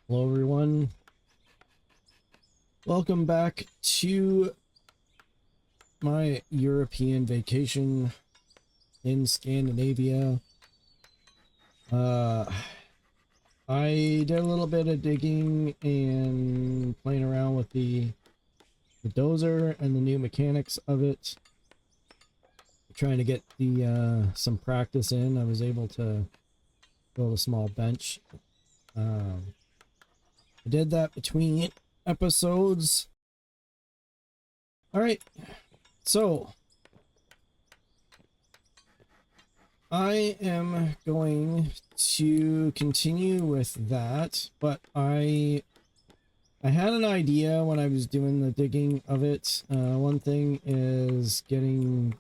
Hello everyone, welcome back to my European vacation in Scandinavia. I did a little bit of digging and playing around with the dozer and the new mechanics of it, trying to get the some practice in. I was able to build a small bench. I did that between episodes. All right, so I am going to continue with that, but I had an idea when I was doing the digging of it. One thing is getting,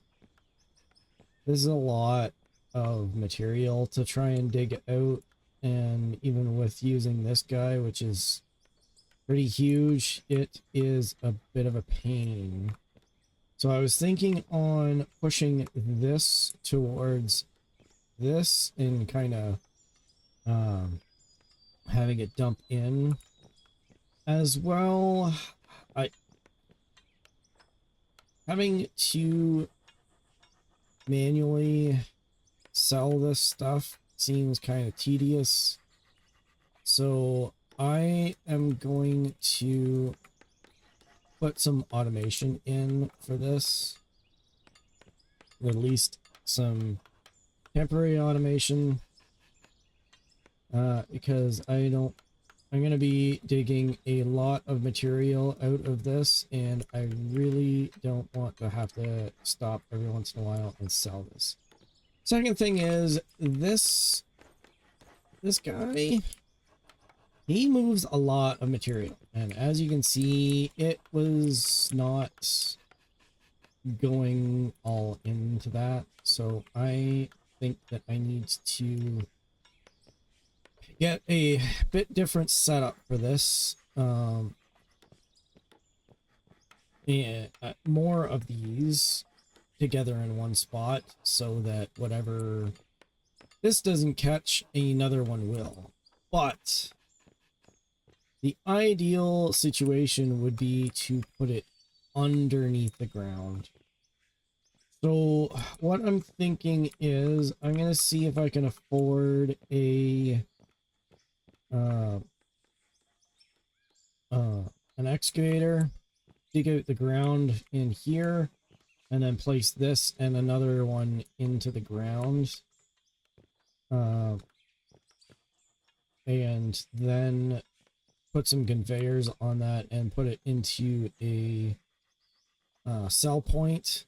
this is a lot of material to try and dig out, and even with using this guy, which is pretty huge, it is a bit of a pain. So I was thinking on pushing this towards this and kind of having it dump in as well. Having to manually sell this stuff seems kind of tedious, so I am going to put some automation in for this, or at least some temporary automation, because I'm going to be digging a lot of material out of this, and I really don't want to have to stop every once in a while and sell this. Second thing is this guy, he moves a lot of material, and as you can see, it was not going all into that, so I think that I need to get a bit different setup for this. And more of these together in one spot, so that whatever this doesn't catch, another one will. But the ideal situation would be to put it underneath the ground. So what I'm thinking is I'm going to see if I can afford a an excavator, dig out the ground in here, and then place this and another one into the ground. And then put some conveyors on that and put it into a sell point,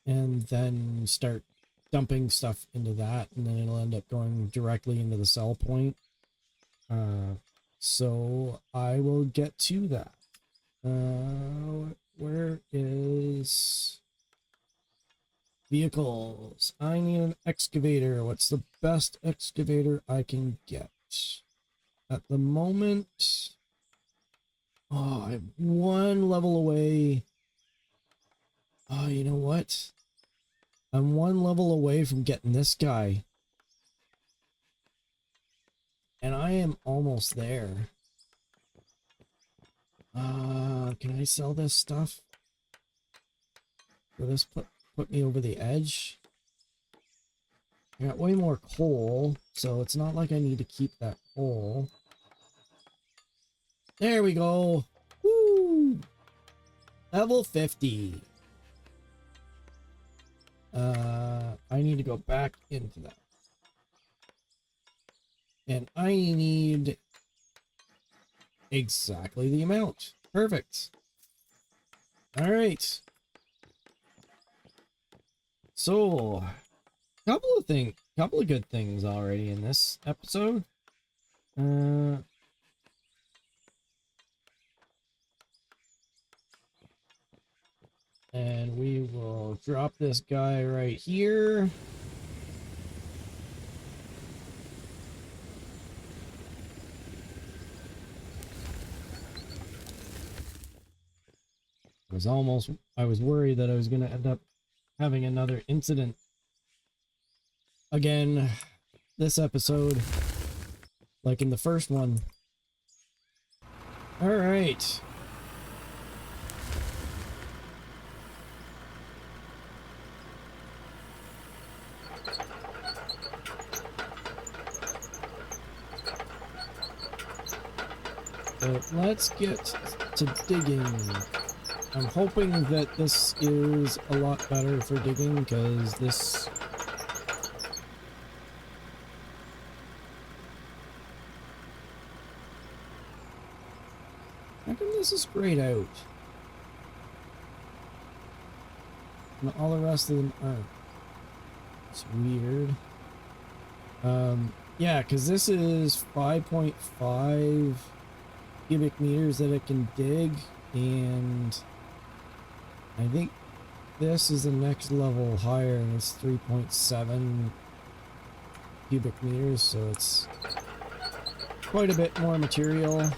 and then start dumping stuff into that, and then it'll end up going directly into the sell point. So I will get to that. Where is vehicles? I need an excavator. What's the best excavator I can get at the moment? Oh, I'm one level away. Oh, you know what? I'm one level away from getting this guy, and I am almost there. Can I sell this stuff? Will this put me over the edge? I got way more coal, so it's not like I need to keep that coal. There we go. Woo! Level 50. I need to go back into that. And I need exactly the amount. Perfect. All right. So, couple of good things already in this episode. And we will drop this guy right here. I was worried that I was going to end up having another incident again this episode, like in the first one. All right. So let's get to digging. I'm hoping that this is a lot better for digging because this... How come this is grayed out? And all the rest of them aren't. It's weird. Yeah, because this is 5.5 cubic meters that it can dig, and I think this is the next level higher, and it's 3.7 cubic meters, so it's quite a bit more material.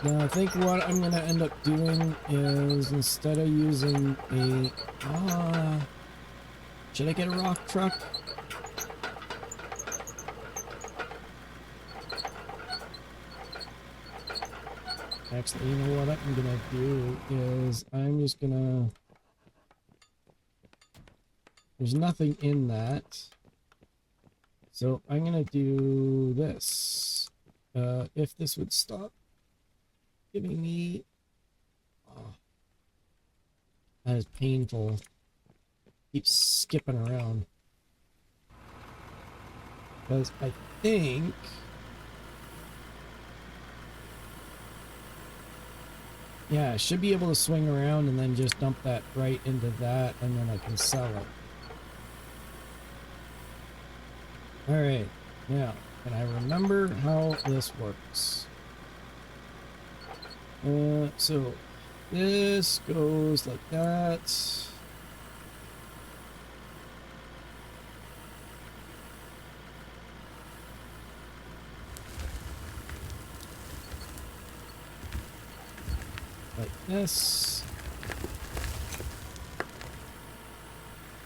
Now I think what I'm going to end up doing is, instead of using a... should I get a rock truck? Actually, you know what I'm going to do is I'm just going to... There's nothing in that. So I'm going to do this. If this would stop giving me... Oh, that is painful. Keep skipping around. Because I think... Yeah, I should be able to swing around and then just dump that right into that, and then I can sell it. Alright, now, can I remember how this works? So, this goes like that. Like this.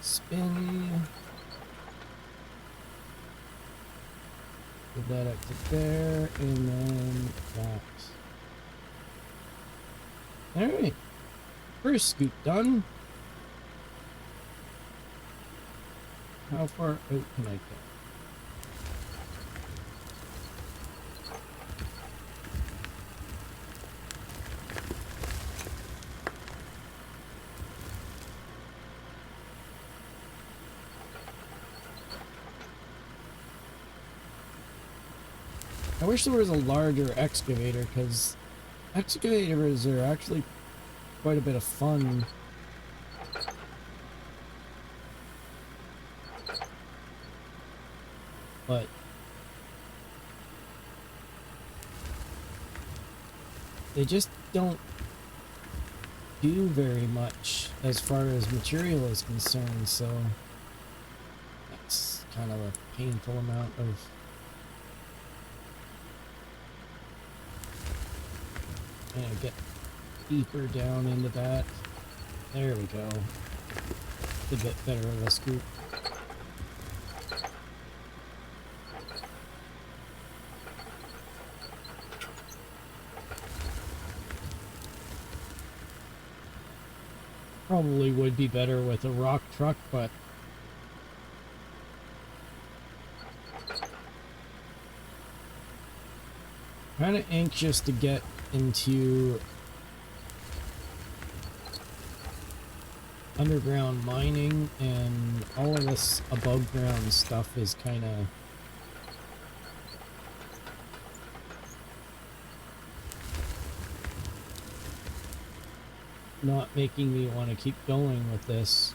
Spin. Put that up to there, and then that. Alright. First scoop done. How far out can I get? I wish there was a larger excavator, because excavators are actually quite a bit of fun. But they just don't do very much as far as material is concerned, so that's kind of a painful amount of... And get deeper down into that. There we go. A bit better of a scoop. Probably would be better with a rock truck, but kind of anxious to get into underground mining, and all of this above ground stuff is kind of not making me want to keep going with this.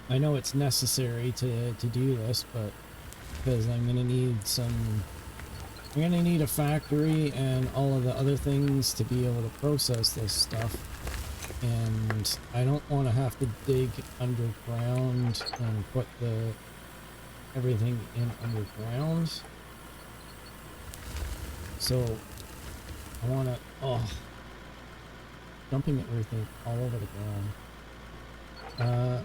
I know it's necessary to do this, but because I'm gonna need some... I'm gonna need a factory and all of the other things to be able to process this stuff, and I don't want to have to dig underground and put everything in underground. So I want to... dumping everything all over the ground.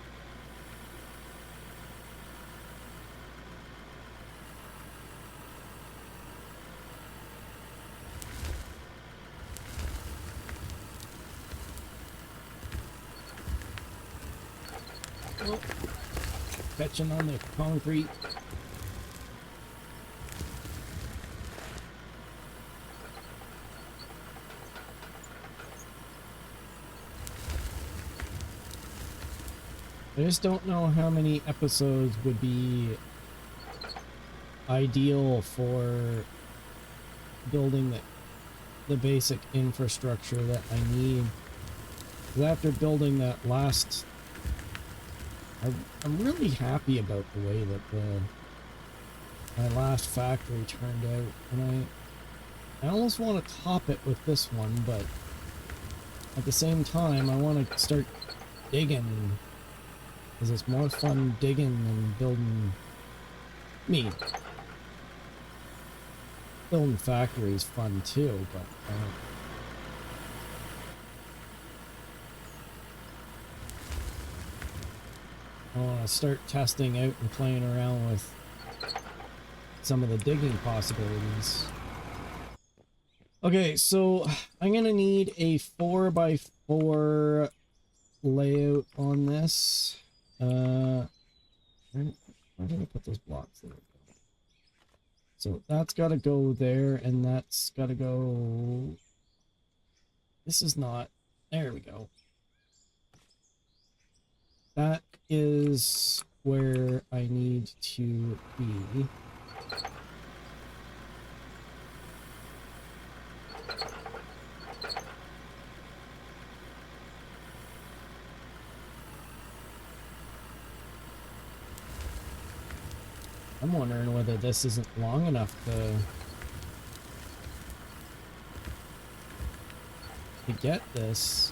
Oh, catching on the concrete. I just don't know how many episodes would be ideal for building the basic infrastructure that I need. Because after building that last... I'm really happy about the way that my last factory turned out. And I almost want to top it with this one, but at the same time I want to start digging. Because it's more fun digging than building... building factories fun too, but I want to start testing out and playing around with some of the digging possibilities. Okay, so I'm gonna need a 4x4 layout on this. Where did I put those blocks? There we go. So that's got to go there, and that's got to go... This is not... There we go. That is where I need to be. I'm wondering whether this isn't long enough to get this.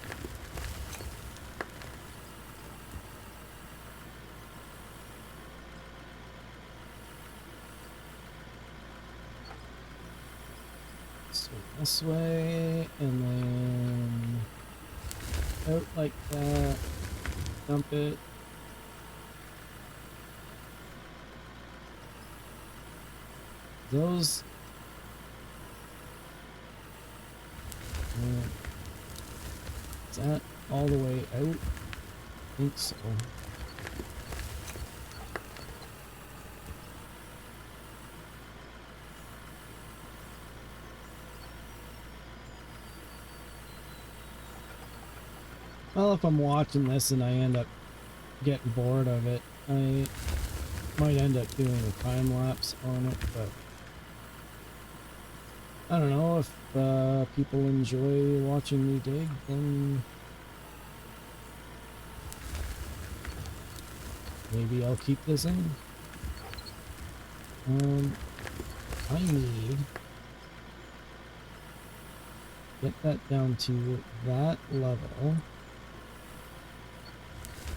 So this way, and then out like that, dump it. Those... is that all the way out? I think so. Well, if I'm watching this and I end up getting bored of it, I might end up doing a time lapse on it, but I don't know. If people enjoy watching me dig, then maybe I'll keep this in. I need... get that down to that level.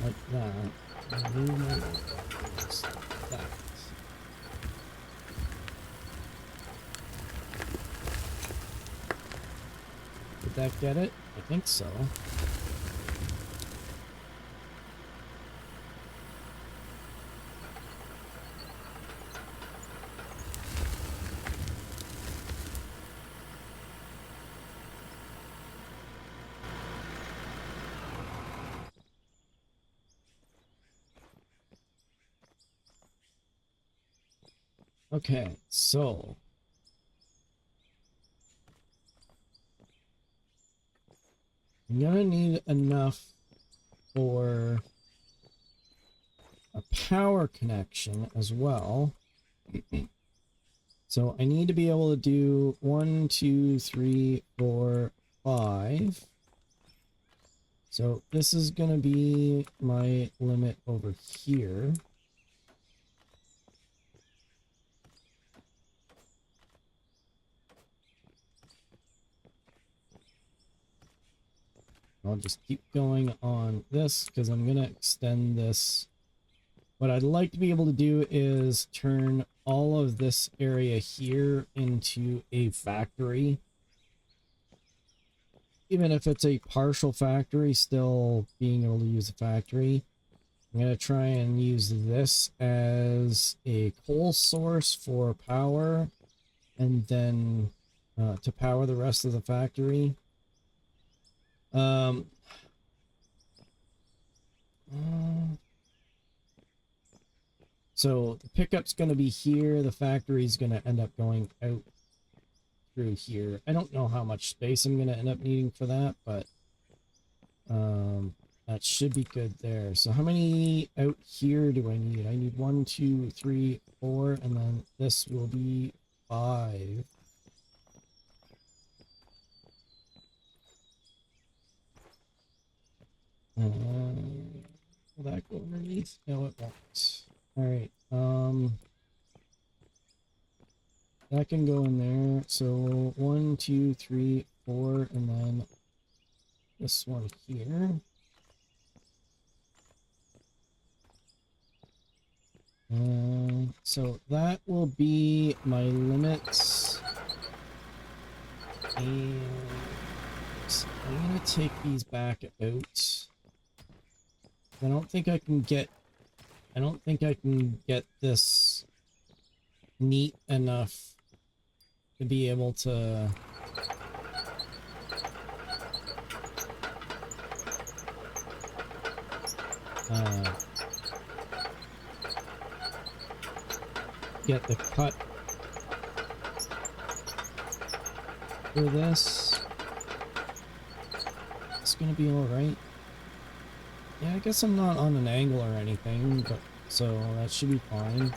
Like that. And move my just like that. Did that get it? I think so. Okay, so I'm gonna need enough for a power connection as well. So I need to be able to do 1, 2, 3, 4, 5. So this is gonna be my limit over here. I'll just keep going on this because I'm gonna extend this. What I'd like to be able to do is turn all of this area here into a factory. Even if it's a partial factory, still being able to use a factory. I'm going to try and use this as a coal source for power, and then to power the rest of the factory. So the pickup's going to be here. The factory's going to end up going out through here. I don't know how much space I'm going to end up needing for that, but that should be good there. So how many out here do I need? I need 1, 2, 3, 4, and then this will be 5. Will that go underneath? No, it won't. All right. That can go in there. So 1, 2, 3, 4, and then this one here. So that will be my limits. And I'm gonna take these back out. I don't think I can get this neat enough to be able to get the cut for this. It's gonna be alright. Yeah, I guess I'm not on an angle or anything, but so that should be fine.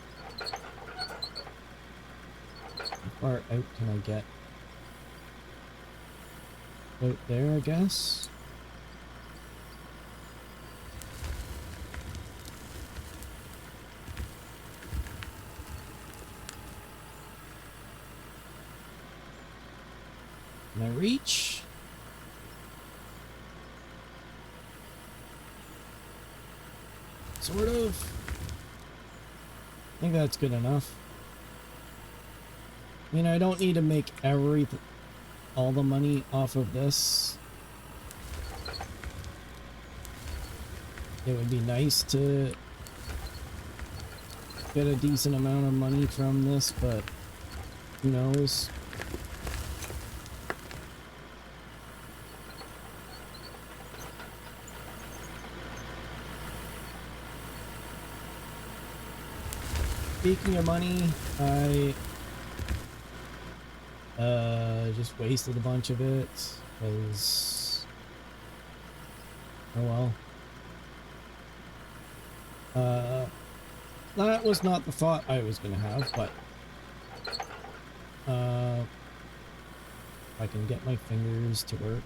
How far out can I get? Out there, I guess? Can I reach? Sort of. I think that's good enough. I mean, I don't need to make all the money off of this. It would be nice to get a decent amount of money from this, but who knows? Speaking of money, I just wasted a bunch of it because, oh well. That was not the thought I was gonna have, but I can get my fingers to work.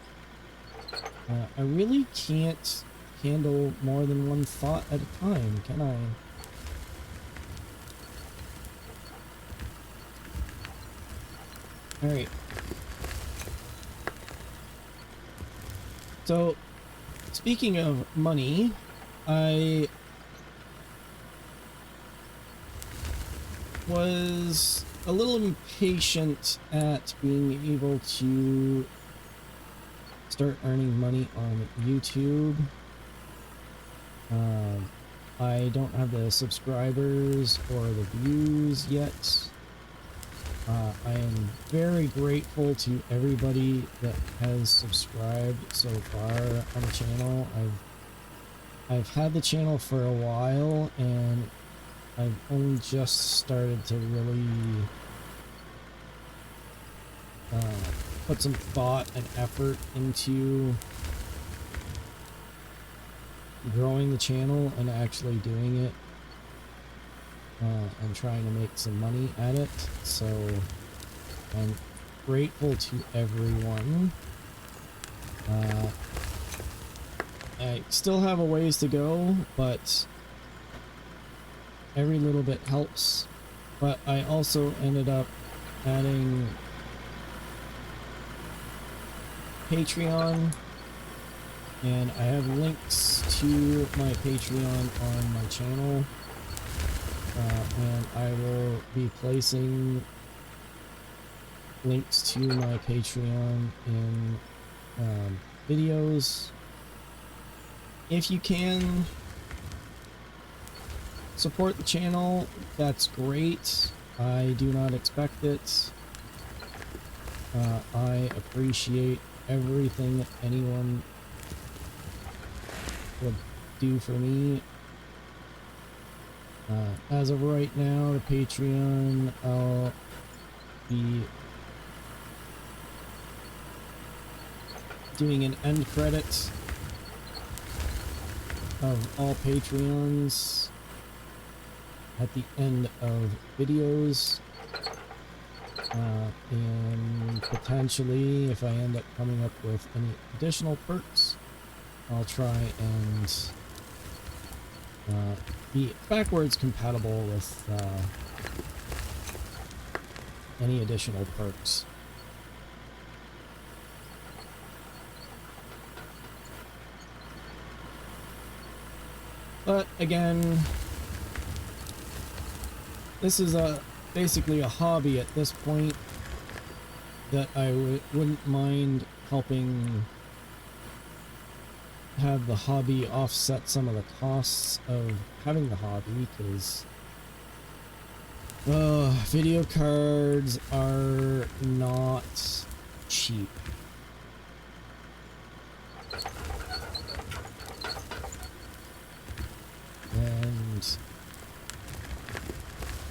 I really can't handle more than one thought at a time, can I? Alright. So, speaking of money, I was a little impatient at being able to start earning money on YouTube. I don't have the subscribers or the views yet. I am very grateful to everybody that has subscribed so far on the channel. I've had the channel for a while, and I've only just started to really put some thought and effort into growing the channel and actually doing it. And trying to make some money at it, so I'm grateful to everyone. I still have a ways to go, but every little bit helps. But I also ended up adding Patreon, and I have links to my Patreon on my channel. And I will be placing links to my Patreon in videos. If you can support the channel, that's great. I do not expect it. I appreciate everything that anyone would do for me. As of right now, the Patreon, I'll be doing an end credit of all Patreons at the end of videos. And potentially, if I end up coming up with any additional perks, I'll try and be backwards compatible with any additional perks. But again, this is basically a hobby at this point that I wouldn't mind helping have the hobby offset some of the costs of having the hobby, because video cards are not cheap. And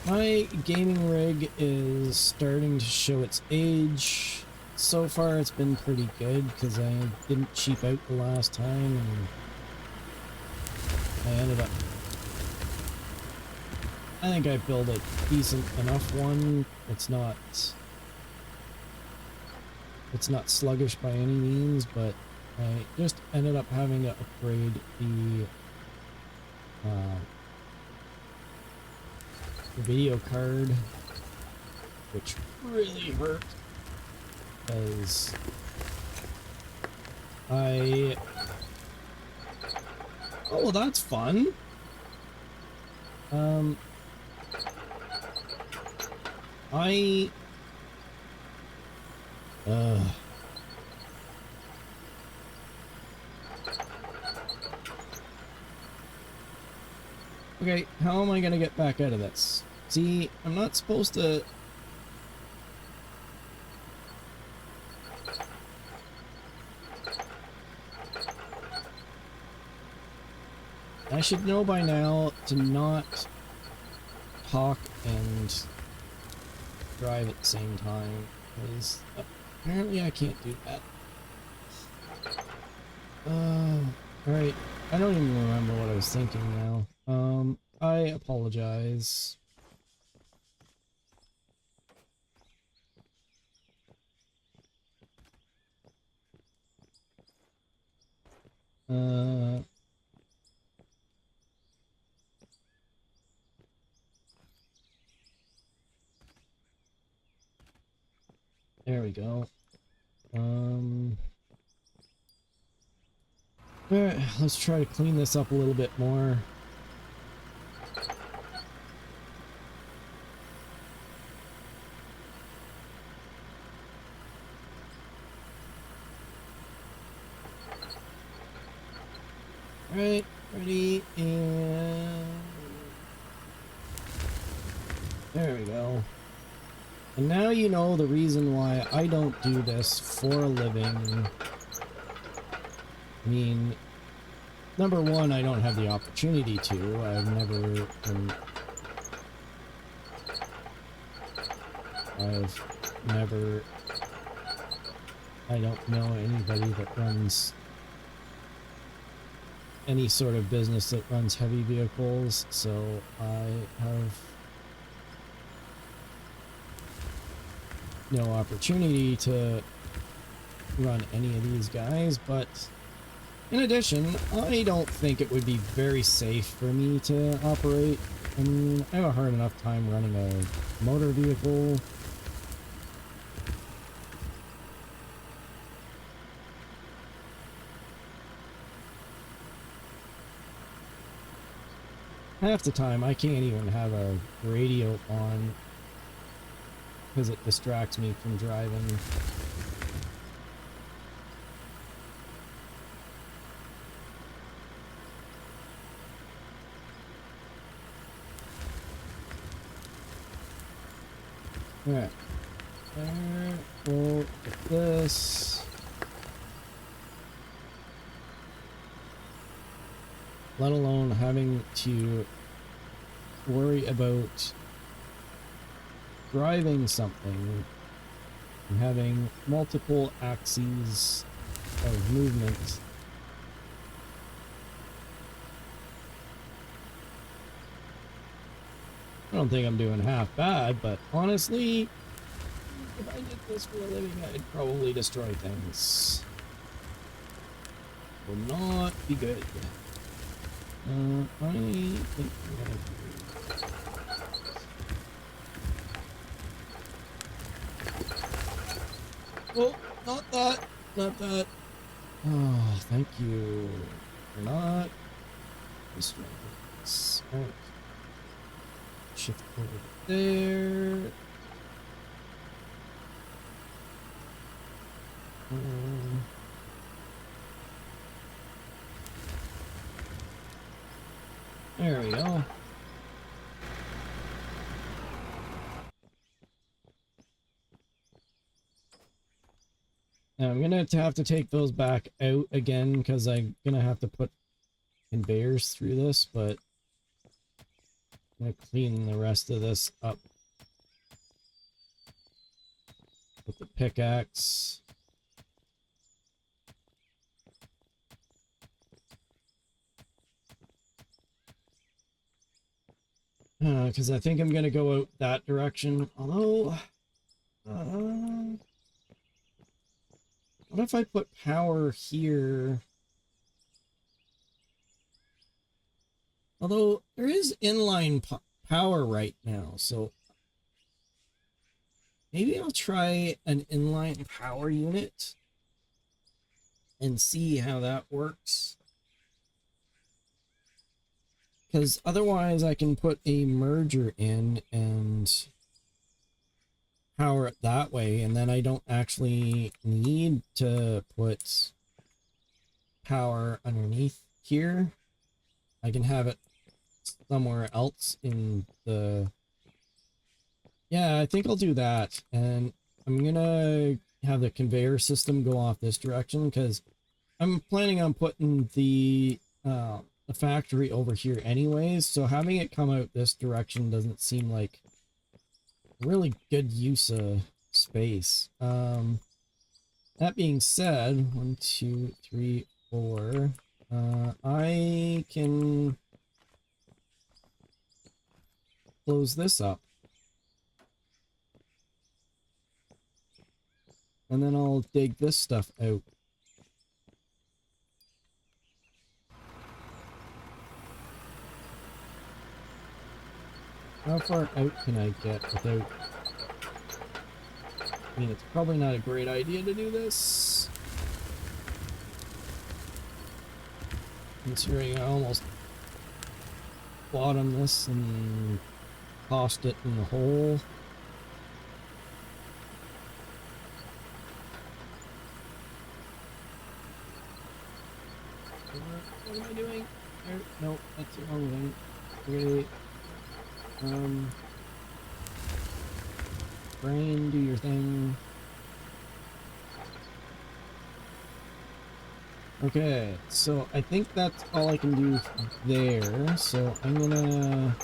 my gaming rig is starting to show its age. So far it's been pretty good because I didn't cheap out the last time, and I ended up, I think I built a decent enough one. It's not sluggish by any means, but I just ended up having to upgrade the video card, which really hurt because oh, well, that's fun. Okay, how am I gonna get back out of this? See, I'm not supposed to... I should know by now to not talk and drive at the same time, because apparently I can't do that. Alright, I don't even remember what I was thinking now. I apologize. There we go. Alright, let's try to clean this up a little bit more. Alright, ready, and... there we go. And now you know the reason why I don't do this for a living. I mean, number one, I don't have the opportunity to. I've never been... I don't know anybody that runs any sort of business that runs heavy vehicles, so I have no opportunity to run any of these guys. But in addition, I don't think it would be very safe for me to operate. I mean, I have a hard enough time running a motor vehicle. Half the time, I can't even have a radio on because it distracts me from driving. Alright. We'll get this. Let alone having to worry about driving something and having multiple axes of movement. I don't think I'm doing half bad, but honestly, if I did this for a living, I'd probably destroy things. Will not be good. I think I'm gonna do... Oh, not that! Not that! Oh, thank you for not destroying things. Alright. Shift over there. There we go. Now I'm gonna have to take those back out again because I'm gonna have to put conveyors through this, but I'm gonna clean the rest of this up with the pickaxe. Because I think I'm gonna go out that direction. Although, what if I put power here? Although there is inline power right now, so maybe I'll try an inline power unit and see how that works. Because otherwise I can put a merger in and power it that way, and then I don't actually need to put power underneath here. I can have it somewhere else in the... Yeah, I think I'll do that, and I'm gonna have the conveyor system go off this direction because I'm planning on putting the factory over here anyways, so having it come out this direction doesn't seem like really good use of space. That being said, 1, 2, 3, 4, I can close this up. And then I'll dig this stuff out. How far out can I get without... I mean, it's probably not a great idea to do this. Considering I almost bottomed this and tossed it in the hole. What am I doing? Nope, that's the wrong thing. Okay. Brain, do your thing. Okay, so I think that's all I can do there. So I'm gonna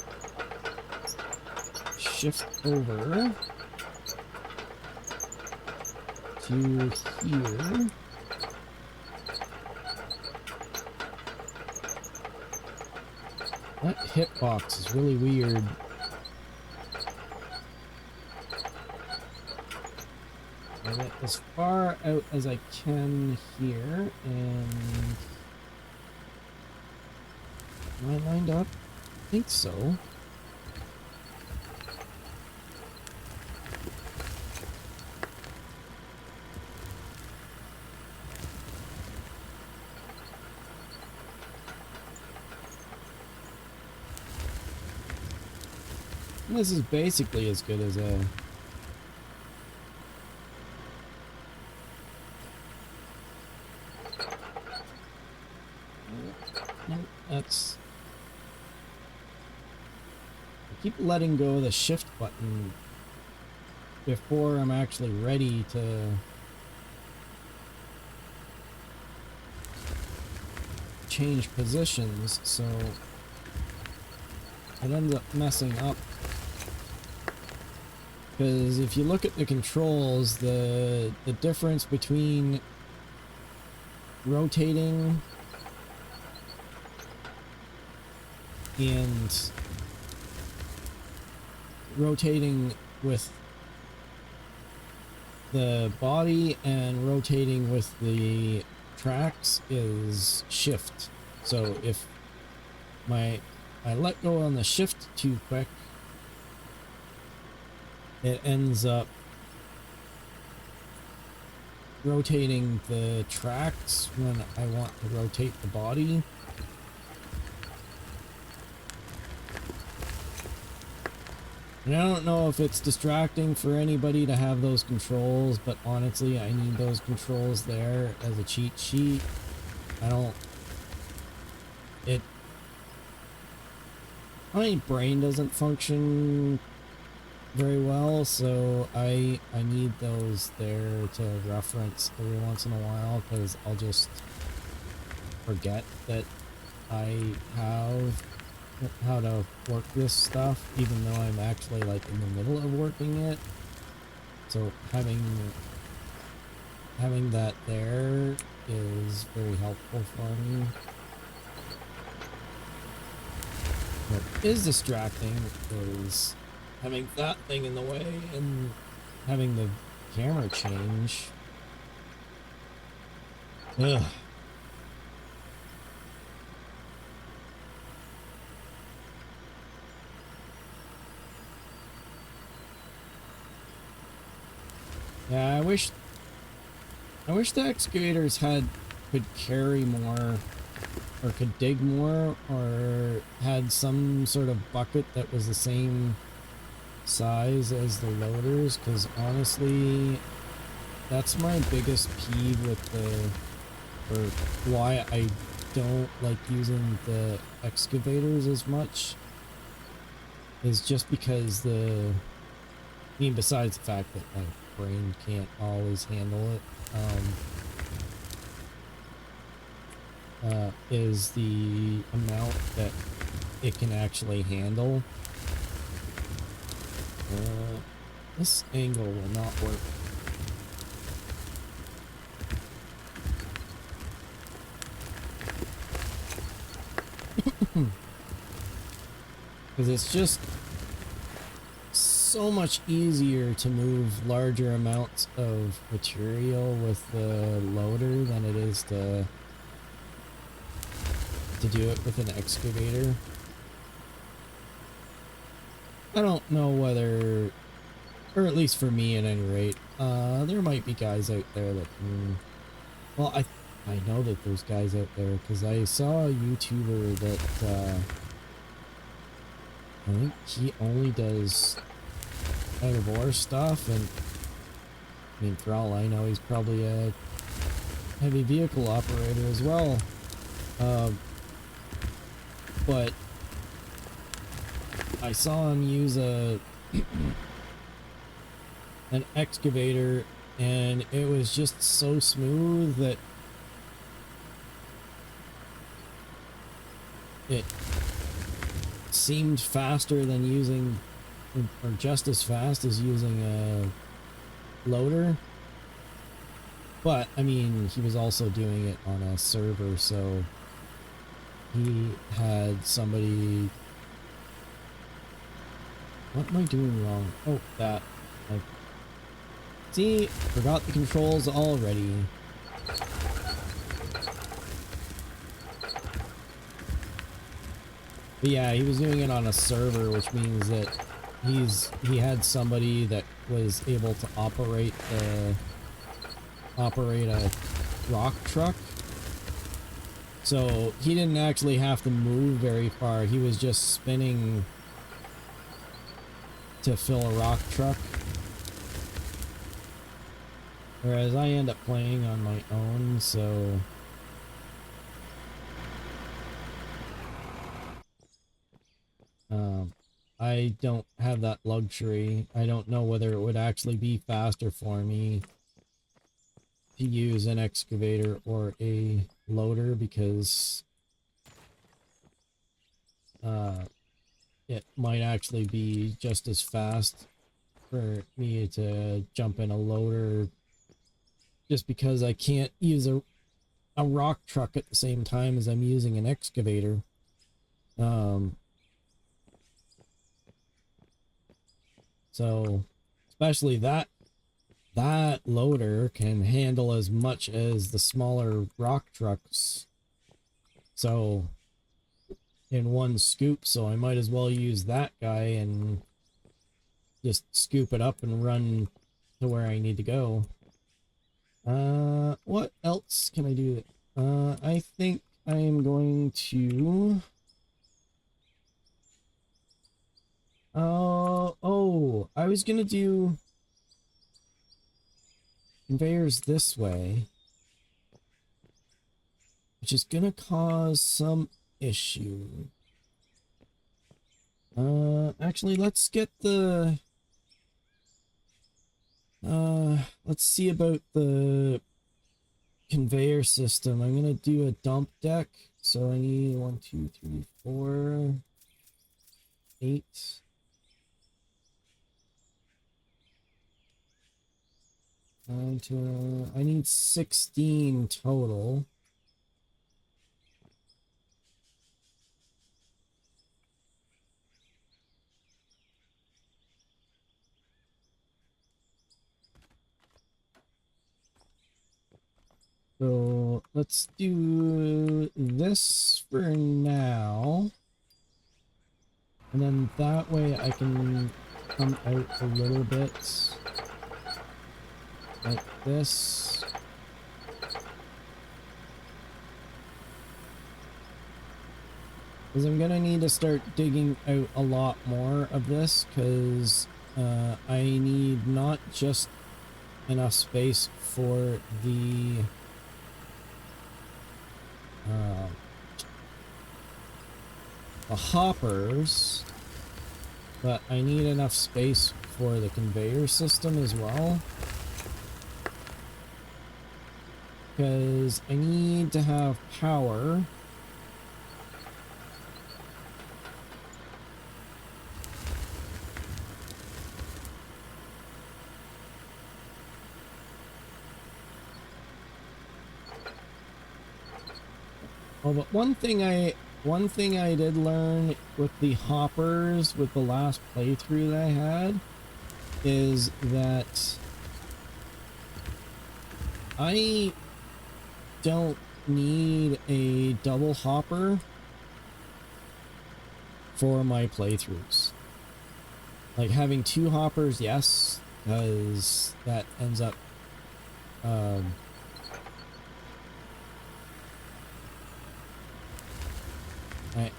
shift over to here. That hitbox is really weird. I get as far out as I can here, and am I lined up? I think so. And this is basically as good as a... No, that's... I keep letting go of the shift button before I'm actually ready to change positions, so it ends up messing up. Because if you look at the controls, the difference between rotating and rotating with the body and rotating with the tracks is shift. So if I let go on the shift too quick, it ends up rotating the tracks when I want to rotate the body. And I don't know if it's distracting for anybody to have those controls, but honestly, I need those controls there as a cheat sheet. My brain doesn't function very well, so I need those there to reference every once in a while, because I'll just forget that I have how to work this stuff, even though I'm actually like in the middle of working it. So having that there is very helpful for me. What is distracting is having that thing in the way and having the camera change. Ugh. Yeah, I wish the excavators could carry more, or could dig more, or had some sort of bucket that was the same size as the loaders, because honestly, that's my biggest peeve with or why I don't like using the excavators as much, is just because besides the fact that my brain can't always handle it, is the amount that it can actually handle. This angle will not work. Because it's just so much easier to move larger amounts of material with the loader than it is to do it with an excavator. I don't know whether, or at least for me at any rate, there might be guys out there that can, well, I know that there's guys out there, because I saw a YouTuber that, I think he only does out of ore stuff, and I mean, for all I know, he's probably a heavy vehicle operator as well. But I saw him use an excavator, and it was just so smooth that it seemed faster than using, or just as fast as using a loader. But I mean, he was also doing it on a server, so he had somebody. What am I doing wrong? Oh, that. See, forgot the controls already. But yeah, he was doing it on a server, which means that he had somebody that was able to operate a rock truck. So he didn't actually have to move very far. He was just spinning to fill a rock truck. Whereas I end up playing on my own, so I don't have that luxury. I don't know whether it would actually be faster for me to use an excavator or a loader, because it might actually be just as fast for me to jump in a loader just because I can't use a rock truck at the same time as I'm using an excavator. So especially that loader can handle as much as the smaller rock trucks. So in one scoop, so I might as well use that guy and just scoop it up and run to where I need to go. What else can I do? I think I am going to... Oh, I was gonna do conveyors this way, which is gonna cause some issue. Actually, let's get the... let's see about the conveyor system. I'm gonna do a dump deck, so I need 1, 2, 3, 4, 8. I need 16 total. So let's do this for now. And then that way I can come out a little bit like this. Because I'm gonna need to start digging out a lot more of this, because I need not just enough space for the hoppers, but I need enough space for the conveyor system as well, because I need to have power. Oh, but one thing I did learn with the hoppers with the last playthrough that I had is that I don't need a double hopper for my playthroughs. Like having 2 hoppers, yes, because that ends up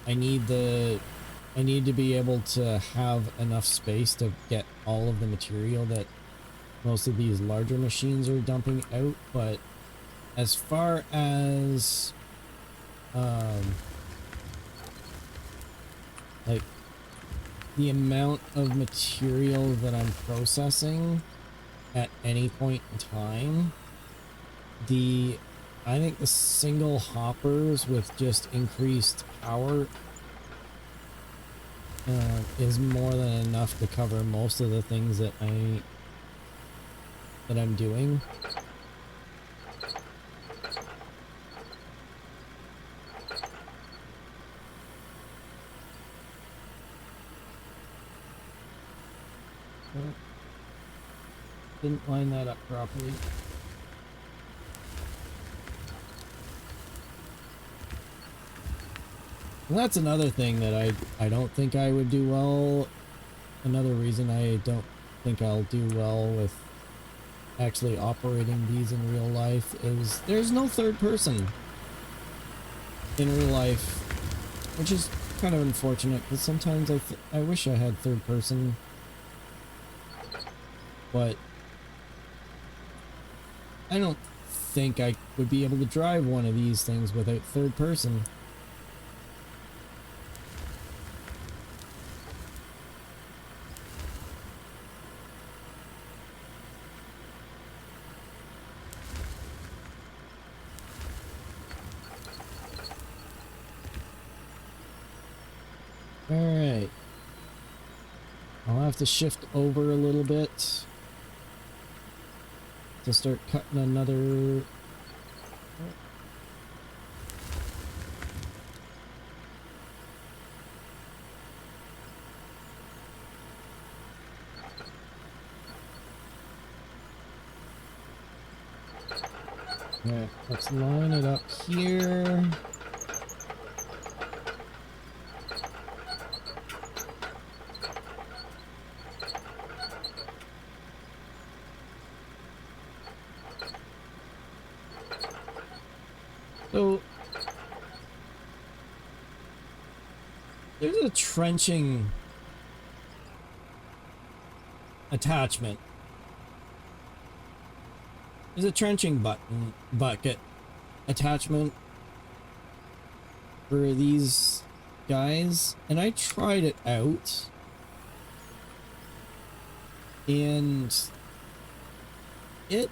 I need to be able to have enough space to get all of the material that most of these larger machines are dumping out. But as far as like the amount of material that I'm processing at any point in time, I think the single hoppers with just increased power is more than enough to cover most of the things that I'm doing. Didn't line that up properly. And that's another thing that I don't think I would do well. Another reason I don't think I'll do well with actually operating these in real life is there's no third person in real life, which is kind of unfortunate because sometimes I wish I had third person, but I don't think I would be able to drive one of these things without third person. Alright, I'll have to shift over a little bit to start cutting another. Okay, let's line it up here. So there's a trenching attachment. There's a trenching bucket attachment for these guys, and I tried it out, and it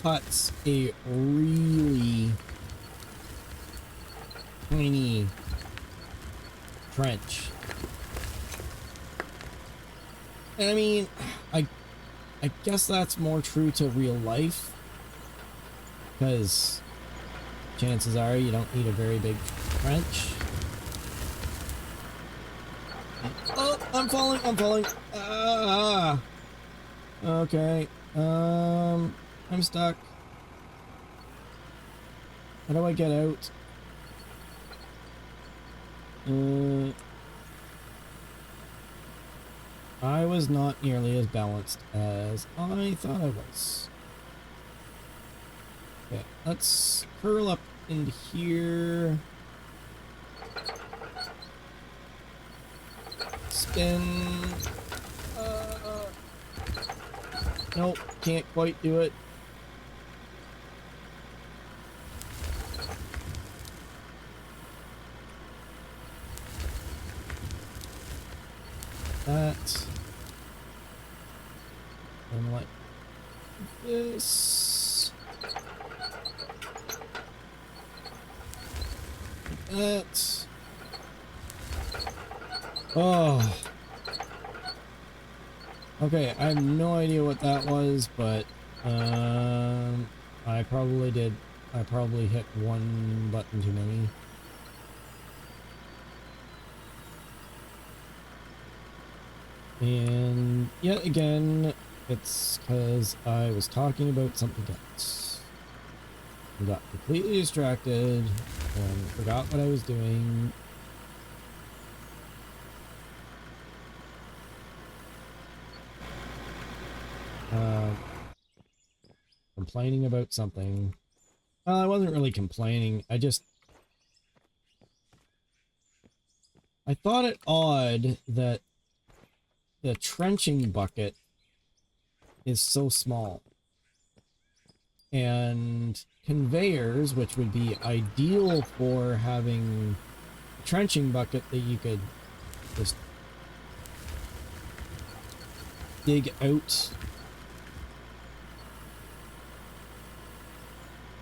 cuts a really tiny trench. And I mean, I guess that's more true to real life, because chances are you don't need a very big trench. Oh, I'm falling, I'm falling. Ah. Okay. I'm stuck. How do I get out? I was not nearly as balanced as I thought I was. Okay, let's curl up into here. Spin. Nope, can't quite do it. That. And like this. Like that. Oh. Okay, I have no idea what that was, but I probably hit one button too many. And yet again, it's because I was talking about something else. I got completely distracted and forgot what I was doing. Complaining about something. Well, I wasn't really complaining. I thought it odd that the trenching bucket is so small. And conveyors, which would be ideal for having a trenching bucket that you could just dig out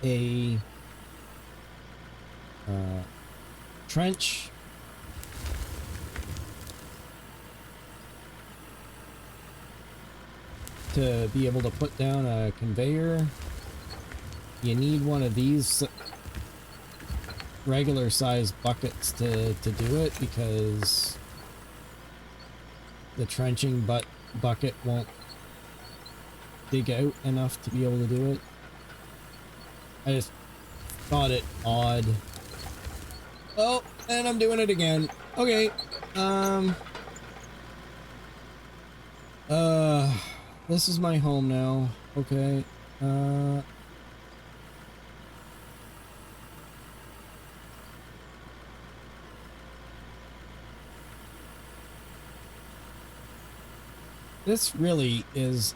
a trench to be able to put down a conveyor. You need one of these regular sized buckets to do it, because the trenching bucket won't dig out enough to be able to do it. I just thought it odd. Oh, and I'm doing it again. Okay. This is my home now. Okay. This really is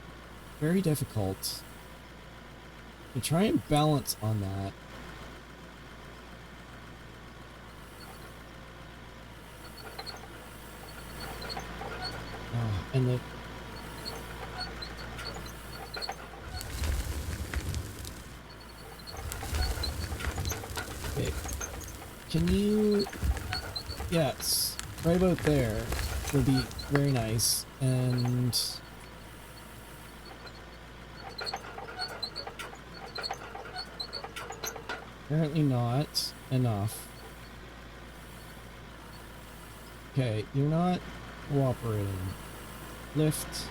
very difficult to try and balance on that. And the okay. Can you? Yes, right about there. would be very nice, and apparently not enough. Okay, you're not cooperating. Lift.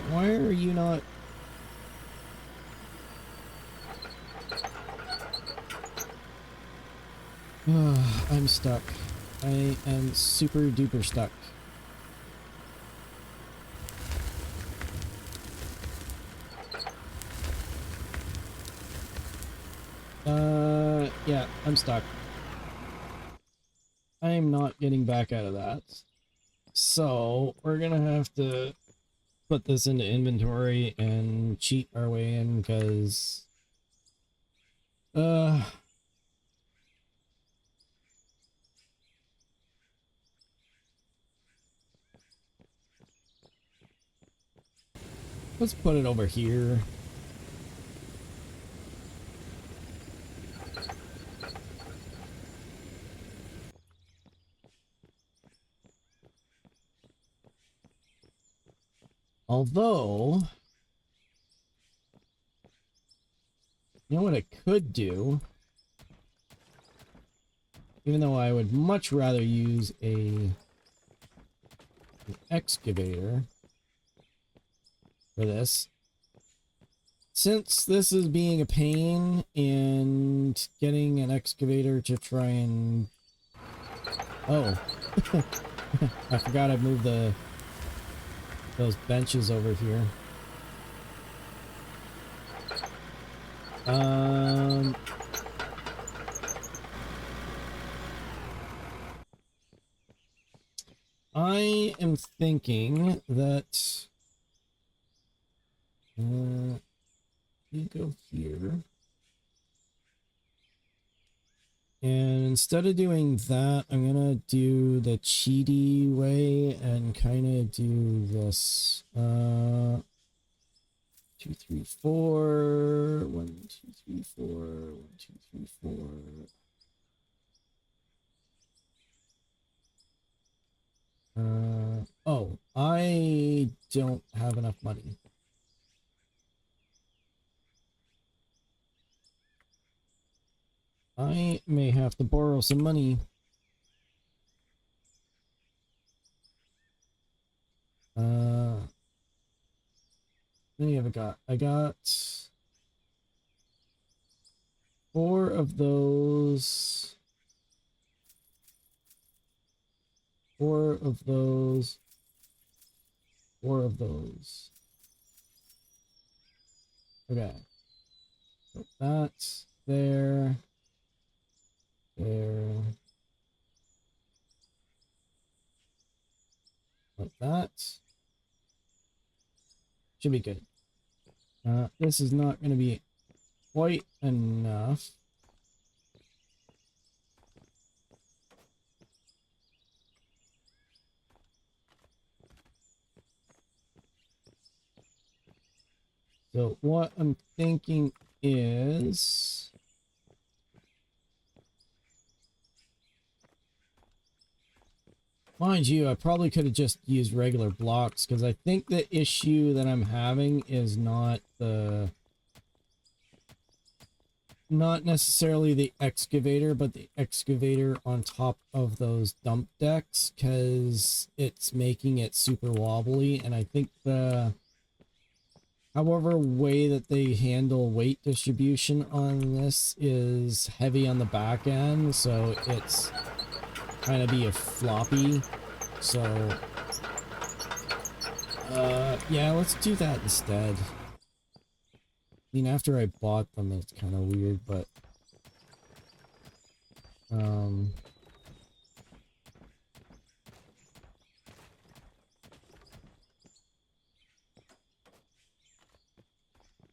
Why are you not? I'm stuck. I am super duper stuck. Yeah, I'm stuck. I'm not getting back out of that. So, we're gonna have to put this into inventory and cheat our way in, because let's put it over here. Although, you know what I could do? Even though I would much rather use an excavator for this. Since this is being a pain, and getting an excavator to try and... Oh. I forgot I moved those benches over here. I am thinking that you go here. And instead of doing that, I'm gonna do the cheaty way and kind of do this. 2, 3, 4. 1, 2, 3, 4. 1, 2, 3, 4. Oh, I don't have enough money. I may have to borrow some money. How many have I got? I got 4 of those. 4 of those. 4 of those. Okay. Put that there. There. Like that. Should be good. This is not going to be quite enough. So what I'm thinking is... Mind you, I probably could have just used regular blocks, because I think the issue that I'm having is not necessarily the excavator, but the excavator on top of those dump decks, because it's making it super wobbly. And I think however way that they handle weight distribution on this is heavy on the back end, so it's kind of be a floppy. So yeah, let's do that instead. I mean, after I bought them, it's kind of weird, but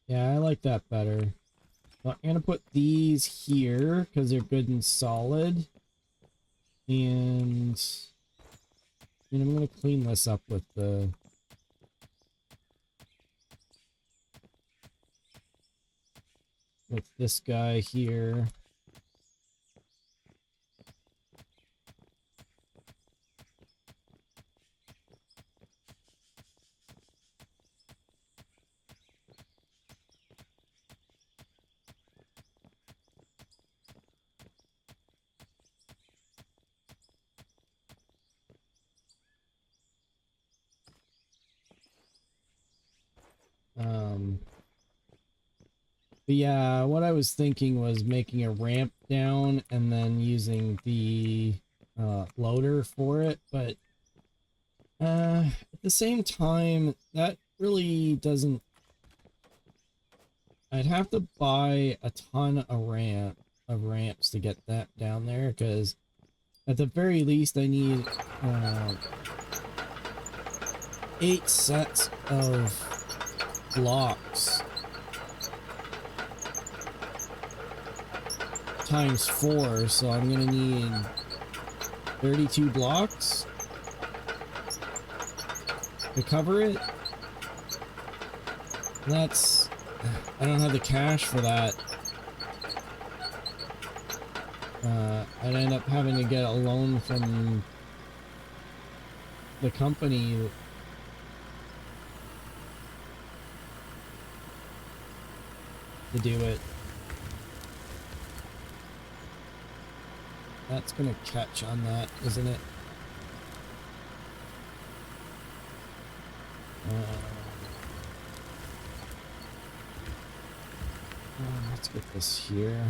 yeah, I like that better. So I'm gonna put these here because they're good and solid, and I'm gonna clean this up with this guy here. But yeah, what I was thinking was making a ramp down and then using the loader for it, but at the same time, that really doesn't... I'd have to buy a ton of ramps to get that down there, because at the very least I need 8 sets of blocks times 4, so I'm gonna need 32 blocks to cover it. And that's... I don't have the cash for that. I'd end up having to get a loan from the company to do it. That's gonna catch on that, isn't it? Let's get this here.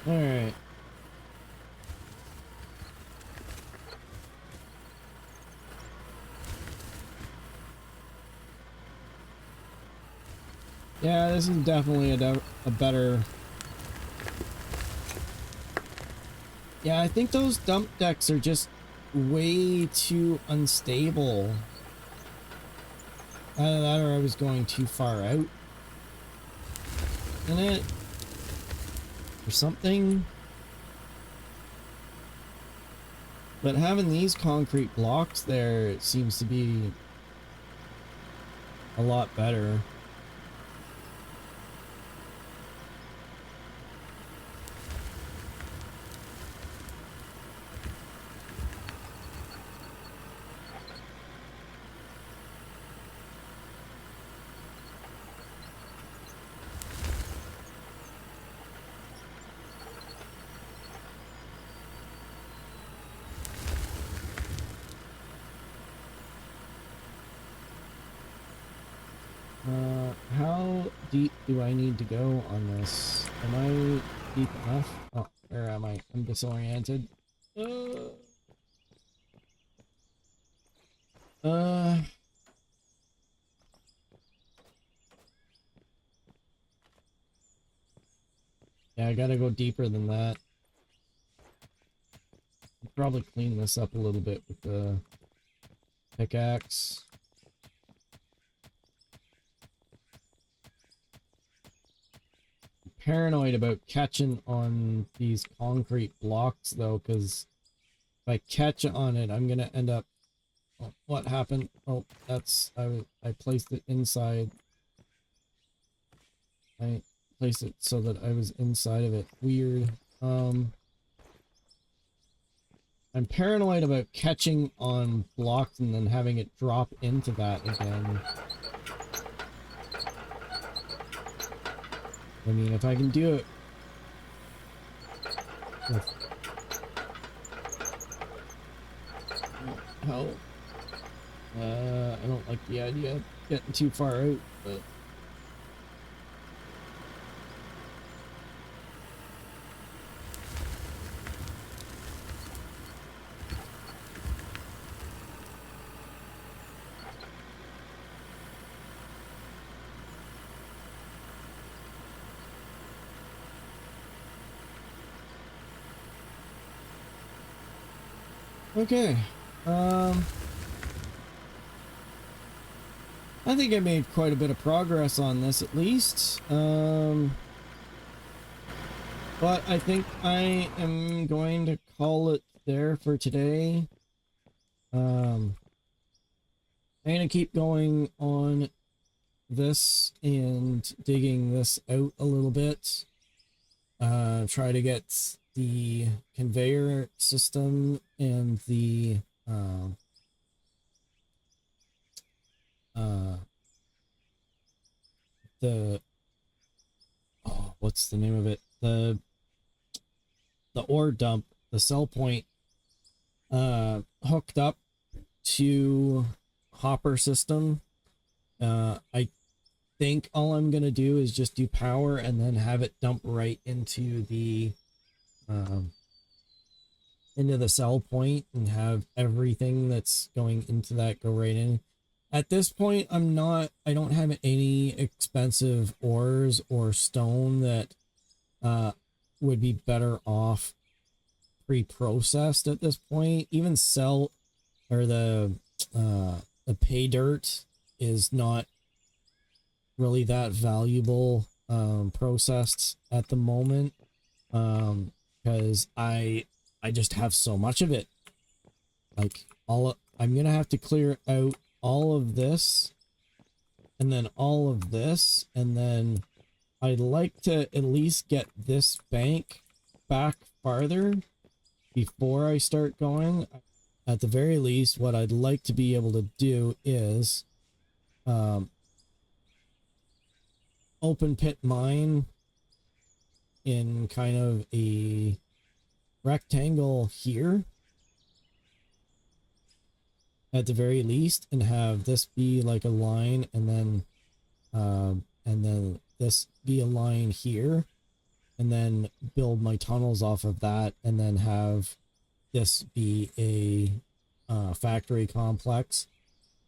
All right. Yeah, this is definitely a better... Yeah, I think those dump decks are just way too unstable. Either that or I was going too far out in it or something. But having these concrete blocks there, it seems to be a lot better. How deep do I need to go on this? Am I deep enough? Oh, where am I? I'm disoriented. Uh, yeah, I gotta go deeper than that. I'll probably clean this up a little bit with the pickaxe. Paranoid about catching on these concrete blocks though, because if I catch on it, I'm gonna end up... Oh, what happened? Oh, that's... I placed it inside. I placed it so that I was inside of it. Weird. I'm paranoid about catching on blocks and then having it drop into that again. I mean, if I can do it with help, I don't like the idea of getting too far out, but... Okay, I think I made quite a bit of progress on this at least, but I think I am going to call it there for today. I'm gonna keep going on this and digging this out a little bit, try to get the conveyor system and uh the oh, what's the name of it? The ore dump, the sell point, hooked up to hopper system. I think all I'm gonna do is just do power and then have it dump right um, into the sell point and have everything that's going into that go right in. At this point, I don't have any expensive ores or stone that would be better off pre-processed at this point. Even sell or the pay dirt is not really that valuable processed at the moment, because I just have so much of it. Like I'm gonna have to clear out all of this and then all of this, and then I'd like to at least get this bank back farther before I start going. At the very least, what I'd like to be able to do is open pit mine in kind of a rectangle here at the very least, and have this be like a line, and then this be a line here, and then build my tunnels off of that, and then have this be a factory complex.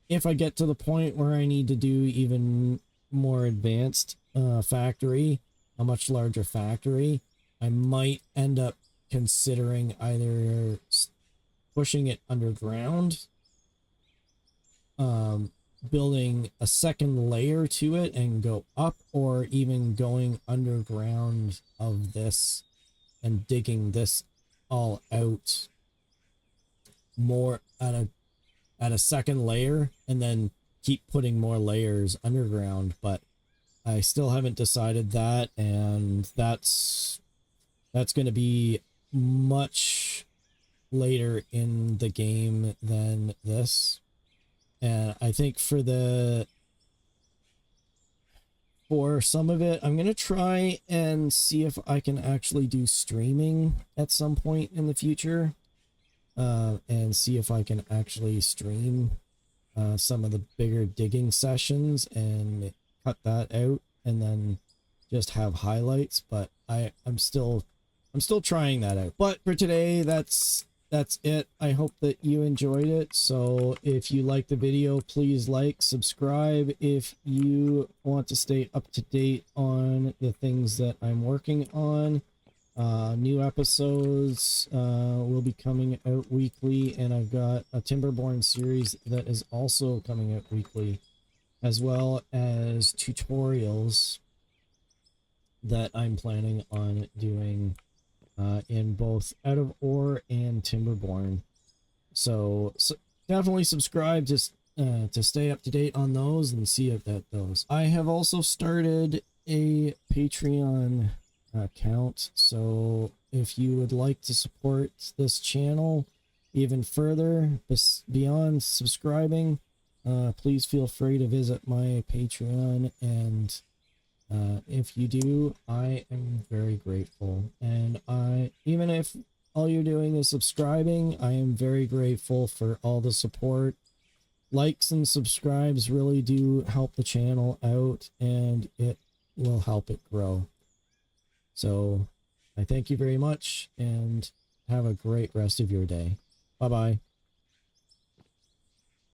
If I get to the point where I need to do even more advanced factory, a much larger factory, I might end up considering either pushing it underground, building a second layer to it and go up, or even going underground of this and digging this all out more at a second layer, and then keep putting more layers underground. But I still haven't decided that, and that's going to be much later in the game than this. And I think for some of it, I'm going to try and see if I can actually do streaming at some point in the future, and see if I can actually stream some of the bigger digging sessions and cut that out, and then just have highlights. But I'm still trying that out. But for today, that's it. I hope that you enjoyed it. So if you like the video, please like, subscribe if you want to stay up to date on the things that I'm working on. New episodes will be coming out weekly, and I've got a Timberborn series that is also coming out weekly, as well as tutorials that I'm planning on doing in both Out of Ore and Timberborn. So definitely subscribe to stay up to date on those and see if that goes. I have also started a Patreon account, so if you would like to support this channel even further beyond subscribing, please feel free to visit my Patreon, and if you do, I am very grateful. And even if all you're doing is subscribing, I am very grateful for all the support. Likes and subscribes really do help the channel out, and it will help it grow. So I thank you very much, and have a great rest of your day. Bye-bye.